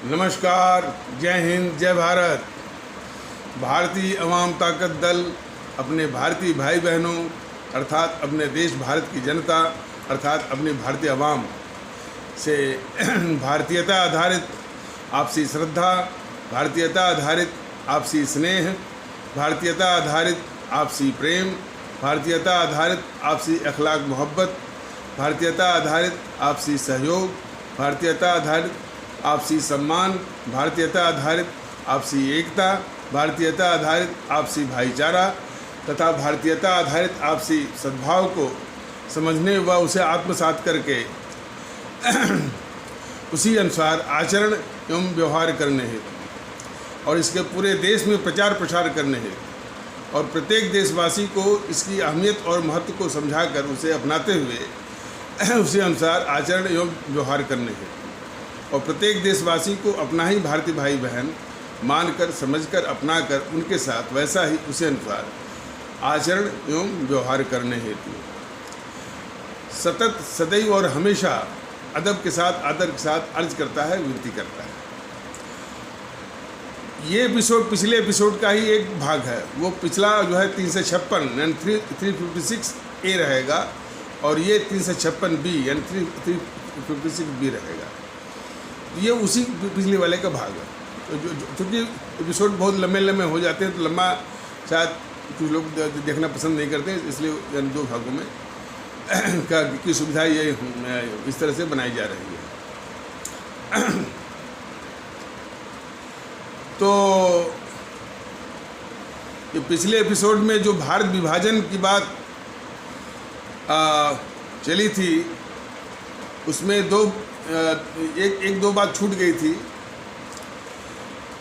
नमस्कार, जय हिंद, जय भारत। भारतीय अवाम ताकत दल अपने भारतीय भाई बहनों अर्थात अपने देश भारत की जनता अर्थात अपनी भारतीय अवाम से भारतीयता आधारित आपसी श्रद्धा, भारतीयता आधारित आपसी स्नेह, भारतीयता आधारित आपसी प्रेम, भारतीयता आधारित आपसी अखलाक मोहब्बत, भारतीयता आधारित आपसी सहयोग, भारतीयता आधारित आपसी सम्मान, भारतीयता आधारित आपसी एकता, भारतीयता आधारित आपसी भाईचारा तथा भारतीयता आधारित आपसी सद्भाव को समझने व उसे आत्मसात करके उसी अनुसार आचरण एवं व्यवहार करने हेतु और इसके पूरे देश में प्रचार प्रसार करने हेतु और प्रत्येक देशवासी को इसकी अहमियत और महत्व को समझाकर उसे अपनाते हुए उसी अनुसार आचरण एवं व्यवहार करने हेतु और प्रत्येक देशवासी को अपना ही भारतीय भाई बहन मानकर, समझकर, अपनाकर उनके साथ वैसा ही उसी अनुसार आचरण एवं व्यवहार करने हेतु सतत, सदैव और हमेशा अदब के साथ, आदर के साथ अर्ज करता है, विनती करता है। ये एपिसोड पिछले एपिसोड का ही एक भाग है। वो पिछला जो है 356 यानी 356A रहेगा और ये 356B यानी 356B रहेगा। ये उसी पिछले वाले का भाग है। चूँकि एपिसोड बहुत लंबे लंबे हो जाते हैं तो लंबा शायद कुछ लोग देखना पसंद नहीं करते, इसलिए दो भागों में की सुविधा ये इस तरह से बनाई जा रही है। तो ये पिछले एपिसोड में जो भारत विभाजन की बात चली थी उसमें एक दो बात छूट गई थी।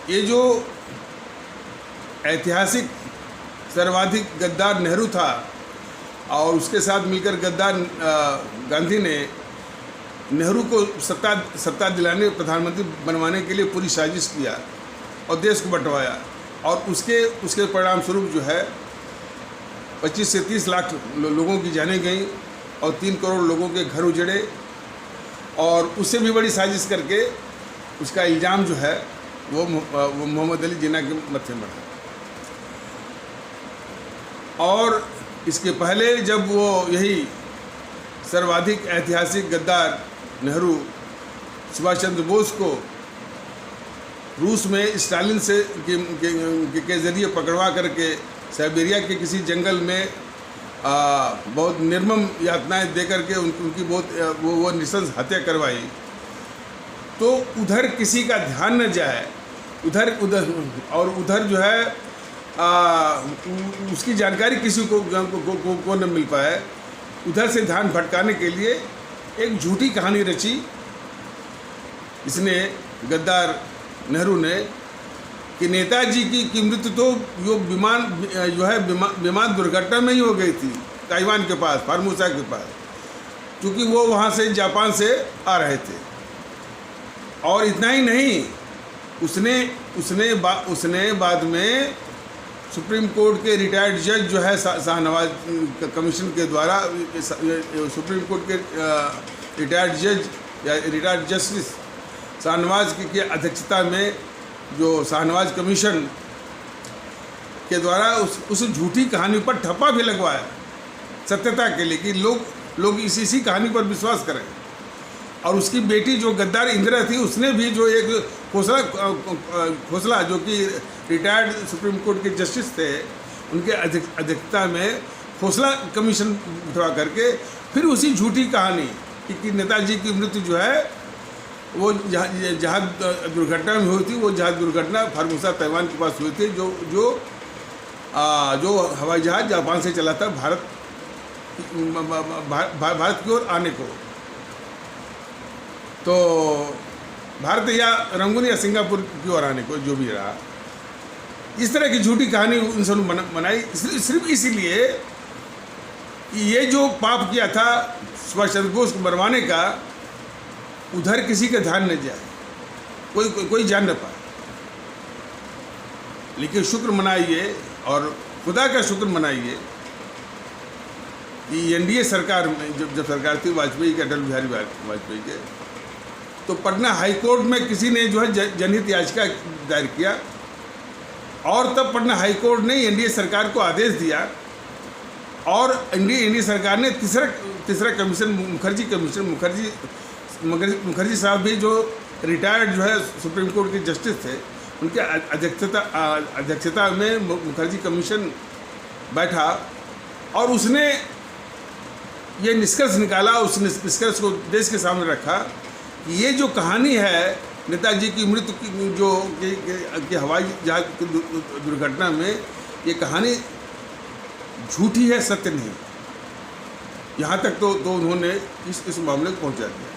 ये जो ऐतिहासिक सर्वाधिक गद्दार नेहरू था और उसके साथ मिलकर गद्दार गांधी ने नेहरू को सत्ता दिलाने, प्रधानमंत्री बनवाने के लिए पूरी साजिश किया और देश को बंटवाया और उसके परिणाम स्वरूप जो है 25 से 30 लाख लोगों की जानें गई और 3 करोड़ लोगों के घर उजड़े और उससे भी बड़ी साजिश करके उसका इल्ज़ाम जो है वो मोहम्मद अली जिन्ना के मत्थे में है। और इसके पहले जब वो यही सर्वाधिक ऐतिहासिक गद्दार नेहरू सुभाष चंद्र बोस को रूस में स्टालिन से के ज़रिए पकड़वा करके साइबेरिया के किसी जंगल में बहुत निर्मम यातनाएं दे करके उनकी बहुत वो नृशंस हत्या करवाई, तो उधर किसी का ध्यान न जाए, उधर जो है उसकी जानकारी किसी को न मिल पाए, उधर से ध्यान भटकाने के लिए एक झूठी कहानी रची इसने गद्दार नेहरू ने कि नेताजी की मृत्यु तो विमान दुर्घटना में ही हो गई थी ताइवान के पास, फार्मोसा के पास, क्योंकि वो वहाँ से जापान से आ रहे थे। और इतना ही नहीं, उसने बाद में सुप्रीम कोर्ट के रिटायर्ड जज जो है शाहनवाज कमीशन के द्वारा सुप्रीम कोर्ट के रिटायर्ड जज या रिटायर्ड जस्टिस शाहनवाज की अध्यक्षता में जो शाहनवाज कमीशन के द्वारा उस झूठी कहानी पर ठप्पा भी लगवाया सत्यता के लिए कि लोग इसी कहानी पर विश्वास करें। और उसकी बेटी जो गद्दार इंदिरा थी उसने भी जो एक खोसला जो कि रिटायर्ड सुप्रीम कोर्ट के जस्टिस थे उनके अध्यक्षता में खोसला कमीशन बिठवा करके फिर उसी झूठी कहानी कि नेताजी की मृत्यु जो है वो जहाज दुर्घटना में हुई थी, वो जहाज दुर्घटना फार्मोसा ताइवान के पास हुई थी जो हवाई जहाज जापान से चला था भारत की ओर आने को। तो भारत या रंगून या सिंगापुर की ओर आने को जो भी रहा, इस तरह की झूठी कहानी उन सब बनाई सिर्फ इसीलिए ये जो पाप किया था सुभाष चंद्र बोस को मरवाने का, उधर किसी का ध्यान न जाए, कोई जान न पाए। लेकिन शुक्र मनाइए और खुदा का शुक्र मनाइए कि एनडीए सरकार में जब सरकार थी वाजपेयी के, अटल बिहारी वाजपेयी के, तो तो पटना हाई कोर्ट में किसी ने जो है जनहित याचिका दायर किया और तब पटना हाई कोर्ट ने एनडीए सरकार को आदेश दिया और एनडीए सरकार ने तीसरा कमीशन मुखर्जी साहब भी जो रिटायर्ड जो है सुप्रीम कोर्ट के जस्टिस थे, उनके अध्यक्षता में मुखर्जी कमीशन बैठा और उसने ये निष्कर्ष निकाला। उस निष्कर्ष को देश के सामने रखा कि ये जो कहानी है नेताजी की मृत्यु की जो कि हवाई जहाज की दुर्घटना में, ये कहानी झूठी है, सत्य नहीं। यहाँ तक तो उन्होंने इस मामले को पहुँचा दिया।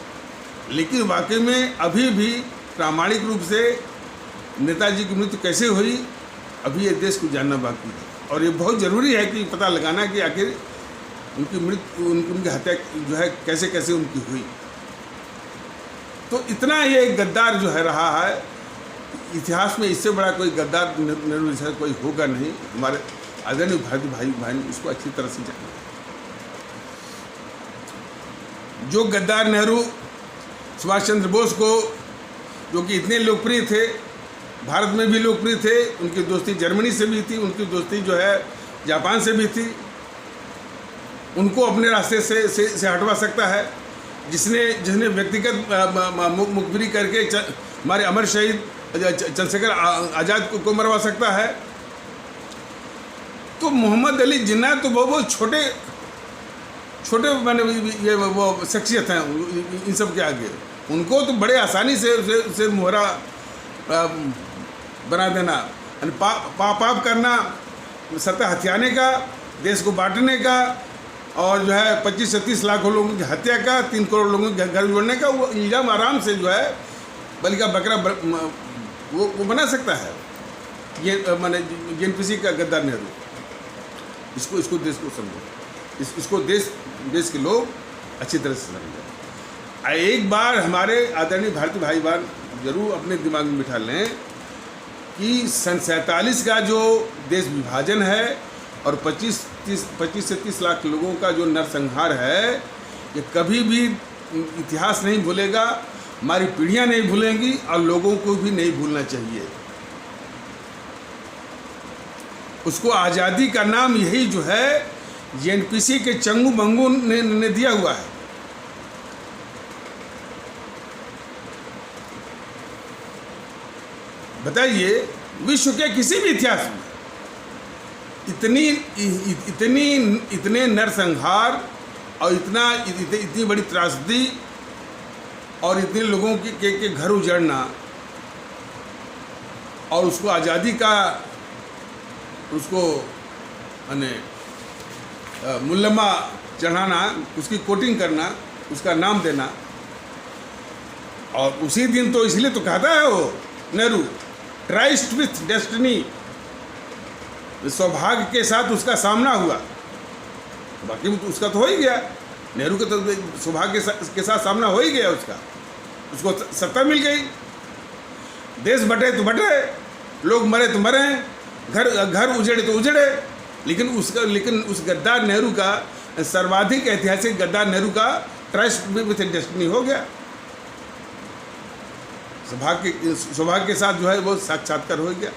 लेकिन वाकई में अभी भी प्रामाणिक रूप से नेताजी की मृत्यु कैसे हुई, अभी ये देश को जानना बाकी है और ये बहुत ज़रूरी है कि पता लगाना कि आखिर उनकी मृत्यु उनकी हत्या जो है कैसे कैसे उनकी हुई। तो इतना ये गद्दार जो है रहा है, इतिहास में इससे बड़ा कोई गद्दार नेहरू जैसा कोई होगा नहीं। हमारे आदरणीय भारतीय भाई बहन इसको अच्छी तरह से जाने। जो गद्दार नेहरू सुभाष चंद्र बोस को, जो कि इतने लोकप्रिय थे, भारत में भी लोकप्रिय थे, उनकी दोस्ती जर्मनी से भी थी, उनकी दोस्ती जो है जापान से भी थी, उनको अपने रास्ते से हटवा सकता है। जिसने व्यक्तिगत मुखबिरी करके हमारे अमर शहीद चंद्रशेखर आज़ाद को मरवा सकता है। तो मोहम्मद अली जिन्ना तो वो छोटे मैंने ये वो शख्सियत हैं इन सब के आगे। उनको तो बड़े आसानी से मोहरा बना देना, पाप करना, सत्ता हथियाने का, देश को बांटने का और जो है 25-36 लाख लोगों की हत्या का, 3 करोड़ लोगों के घर जोड़ने का, वो इल्ज़ाम आराम से जो है बलि का बकरा वो बना सकता है। ये माने जेएनपीसी का गद्दार नेहरू। इसको देश को समझो, इसको देश के लोग अच्छी तरह से समझें। एक बार हमारे आदरणीय भारतीय भाई बहन जरूर अपने दिमाग में बिठा लें कि सन 47 का जो देश विभाजन है और 25 से 30 लाख लोगों का जो नरसंहार है, ये कभी भी इतिहास नहीं भूलेगा, हमारी पीढ़ियां नहीं भूलेंगी और लोगों को भी नहीं भूलना चाहिए। उसको आज़ादी का नाम यही जो है जेएनपीसी के चंगू मंगू ने दिया हुआ है। बताइए, विश्व के किसी भी इतिहास में इतने नरसंहार और इतनी बड़ी त्रासदी और इतने लोगों के घर उजड़ना और उसको आज़ादी का उसको माने मुल्लमा चढ़ाना, उसकी कोटिंग करना, उसका नाम देना। और उसी दिन तो इसलिए तो कहता है वो नेहरू, ट्राइस्ट विथ डेस्टिनी, सौभाग्य के साथ उसका सामना हुआ। बाकी तो उसका तो हो ही गया, नेहरू का तो सौभाग्य के साथ सामना हो ही गया उसको सत्ता मिल गई। देश बटे तो बटे, लोग मरे तो मरे, घर उजड़े तो उजड़े, लेकिन उस गद्दार नेहरू का, सर्वाधिक ऐतिहासिक गद्दार नेहरू का ट्रस्ट विथ डेस्टिनी हो गया। सौभाग्य के साथ जो है वो साक्षात्कार हो गया।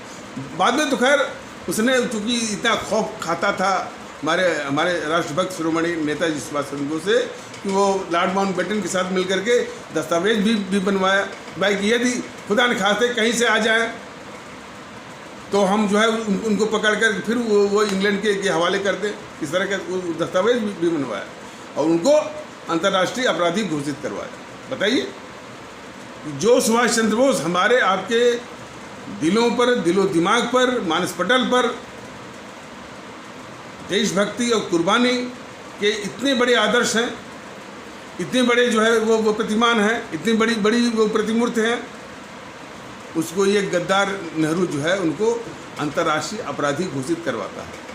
बाद में तो खैर उसने चूँकि इतना खौफ खाता था हमारे राष्ट्रभक्त शिरोमणि नेताजी सुभाष चंद्र बोस से कि वो लॉर्ड माउंटबेटन के साथ मिलकर के दस्तावेज भी बनवाया भाई कि यदि खुदा न खास्ते कहीं से आ जाए तो हम जो है उनको पकड़ कर फिर वो इंग्लैंड के हवाले कर दें। इस तरह का दस्तावेज भी बनवाया और उनको अंतर्राष्ट्रीय अपराधी घोषित करवाया। बताइए, जो सुभाष चंद्र बोस हमारे आपके दिलों पर, दिलो दिमाग पर, मानस पटल पर देशभक्ति और कुर्बानी के इतने बड़े आदर्श हैं, इतने बड़े जो है वो प्रतिमान हैं, इतनी बड़ी वो प्रतिमूर्ति हैं, उसको ये गद्दार नेहरू जो है उनको अंतर्राष्ट्रीय अपराधी घोषित करवाता है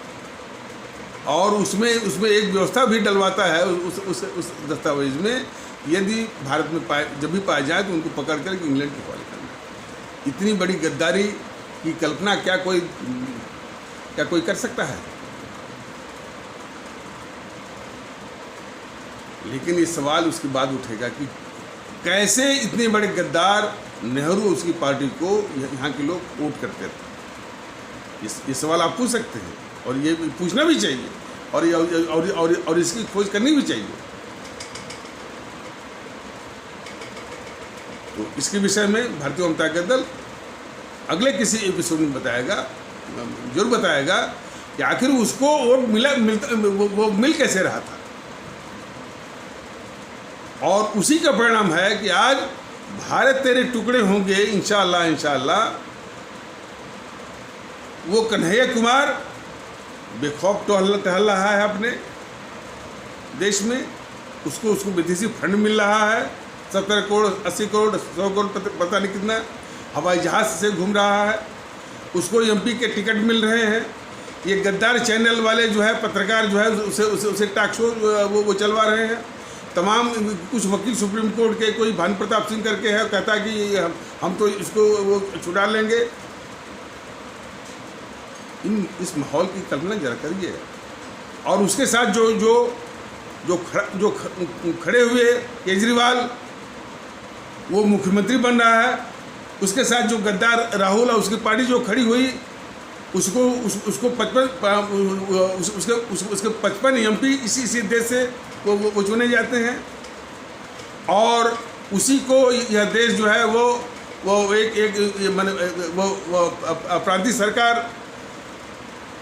और उसमें एक व्यवस्था भी डलवाता है उस दस्तावेज में, यदि भारत में जब भी पाए जाए तो उनको पकड़ कर इंग्लैंड के हवाले करना। इतनी बड़ी गद्दारी की कल्पना क्या कोई कर सकता है? लेकिन ये सवाल उसके बाद उठेगा कि कैसे इतने बड़े गद्दार नेहरू उसकी पार्टी को यहाँ के लोग वोट करते थे। ये सवाल आप पूछ सकते हैं और ये पूछना भी चाहिए और इसकी खोज करनी भी चाहिए। तो इसके विषय में भारतीय जनता दल अगले किसी एपिसोड में बताएगा, जरूर बताएगा कि आखिर उसको वोट वो मिल कैसे रहा था। और उसी का परिणाम है कि आज भारत तेरे टुकड़े होंगे इंशाअल्लाह वो कन्हैया कुमार बेखौफ टहल रहा है अपने देश में। उसको विदेशी फंड मिल रहा है, 70 करोड़ 80 करोड़ 100 करोड़ पता नहीं कितना, हवाई जहाज़ से घूम रहा है। उसको एमपी के टिकट मिल रहे हैं। ये गद्दार चैनल वाले जो है, पत्रकार जो है, उसे टॉक शो वो चलवा रहे हैं। तमाम कुछ वकील सुप्रीम कोर्ट के, कोई भानु प्रताप सिंह करके है, कहता है कि हम तो इसको वो छुड़ा लेंगे। इस माहौल की कल्पना जरा करिए। और उसके साथ जो खड़े हुए केजरीवाल, वो मुख्यमंत्री बन रहा है। उसके साथ जो गद्दार राहुल और उसकी पार्टी जो खड़ी हुई, उसको 55 एमपी इसी देश से वो चुने जाते हैं। और उसी को यह देश जो है वो प्रांतीय सरकार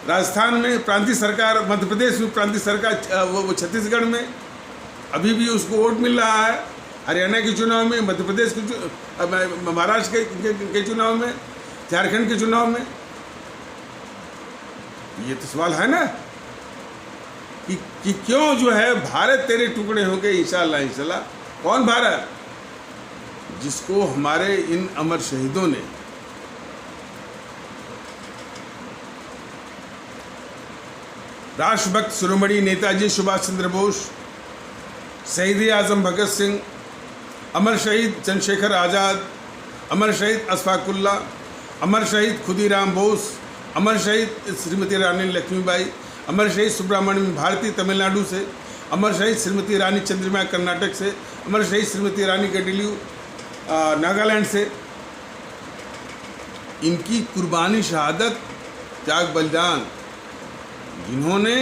राजस्थान में, प्रांतीय सरकार मध्य प्रदेश में, प्रांतीय सरकार वो छत्तीसगढ़ में अभी भी उसको वोट मिल रहा है। हरियाणा के चुनाव में, मध्य प्रदेश के, महाराष्ट्र के चुनाव में, झारखंड के चुनाव में। ये तो सवाल है ना कि क्यों जो है भारत तेरे टुकड़े होंगे इंशाअल्लाह। कौन भारत? जिसको हमारे इन अमर शहीदों ने राष्ट्रभक्त शिरोमणि नेताजी सुभाष चंद्र बोस, शहीद आजम भगत सिंह, अमर शहीद चंद्रशेखर आज़ाद, अमर शहीद अशफाक उल्लाह, अमर शहीद खुदीराम बोस, अमर शहीद श्रीमती रानी लक्ष्मीबाई, अमर शहीद सुब्रमण्यम भारती तमिलनाडु से, अमर शहीद श्रीमती रानी चंद्रिमा कर्नाटक से, अमर शहीद श्रीमती रानी गडिलियू नागालैंड से। इनकी कुर्बानी, शहादत, त्याग, बलिदान, जिन्होंने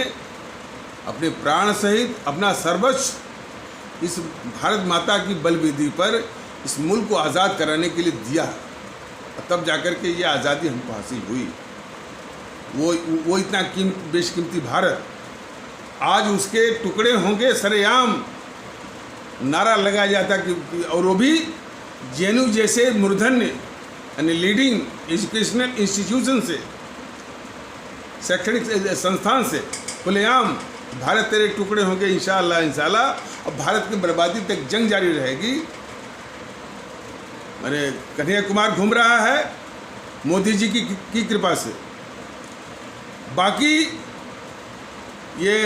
अपने प्राण सहित अपना सर्वस्व इस भारत माता की बलवेदी पर इस मुल्क को आज़ाद कराने के लिए दिया, तब जाकर के ये आज़ादी हमको हासिल हुई। वो इतना बेशकीमती भारत आज उसके टुकड़े होंगे सरेआम नारा लगाया जाता कि, और वो भी जेएनयू जैसे मूर्धन्य यानी लीडिंग एजुकेशनल इंस्टीट्यूशन से, शैक्षणिक संस्थान से खुलेआम भारत तेरे टुकड़े होंगे इंशाअल्लाह। और भारत की बर्बादी तक जंग जारी रहेगी। अरे कन्हैया कुमार घूम रहा है मोदी जी की कृपा से। बाकी ये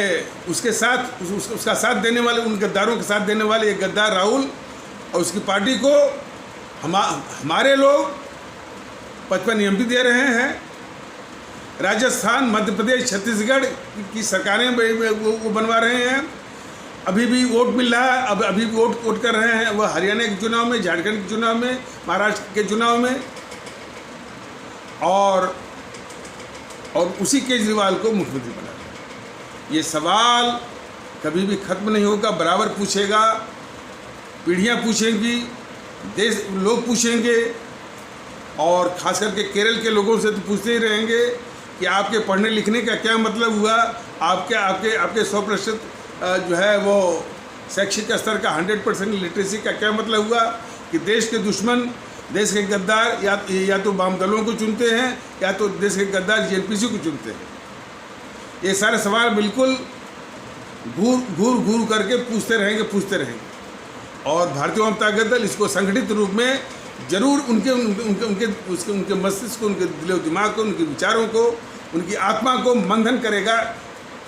उसके साथ उसका साथ देने वाले, उन गद्दारों के साथ देने वाले ये गद्दार राहुल और उसकी पार्टी को हमारे लोग 55 एमपी दे रहे हैं। राजस्थान, मध्य प्रदेश, छत्तीसगढ़ की सरकारें वो बनवा रहे हैं। अभी भी वोट मिल रहा है, अभी भी वोट कर रहे हैं। वो हरियाणा के चुनाव में, झारखंड के चुनाव में, महाराष्ट्र के चुनाव में। और उसी केजरीवाल को मुख्यमंत्री बना रहे हैं। ये सवाल कभी भी खत्म नहीं होगा, बराबर पूछेगा, पीढ़ियाँ पूछेंगी, देश लोग पूछेंगे। और खास करके केरल के लोगों से तो पूछते ही रहेंगे कि आपके पढ़ने लिखने का क्या मतलब हुआ, आपके 100% जो है वो शैक्षिक स्तर का 100% लिटरेसी का क्या मतलब हुआ। कि देश के दुश्मन, देश के गद्दार या तो वाम दलों को चुनते हैं या तो देश के गद्दार जेएनपीसी को चुनते हैं। ये सारे सवाल बिल्कुल घूर करके पूछते रहेंगे। और भारतीय जनता दल इसको संगठित रूप में जरूर उनके मस्तिष्क को, उनके दिलो दिमाग को, उनके विचारों को, उनकी आत्मा को मंथन करेगा,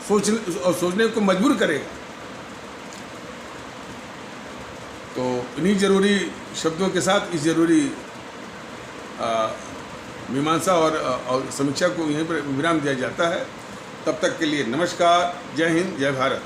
सोचने को मजबूर करेगा। तो इन्हीं ज़रूरी शब्दों के साथ इस ज़रूरी मीमांसा और समीक्षा को यहीं पर विराम दिया जाता है। तब तक के लिए नमस्कार, जय हिंद, जय भारत।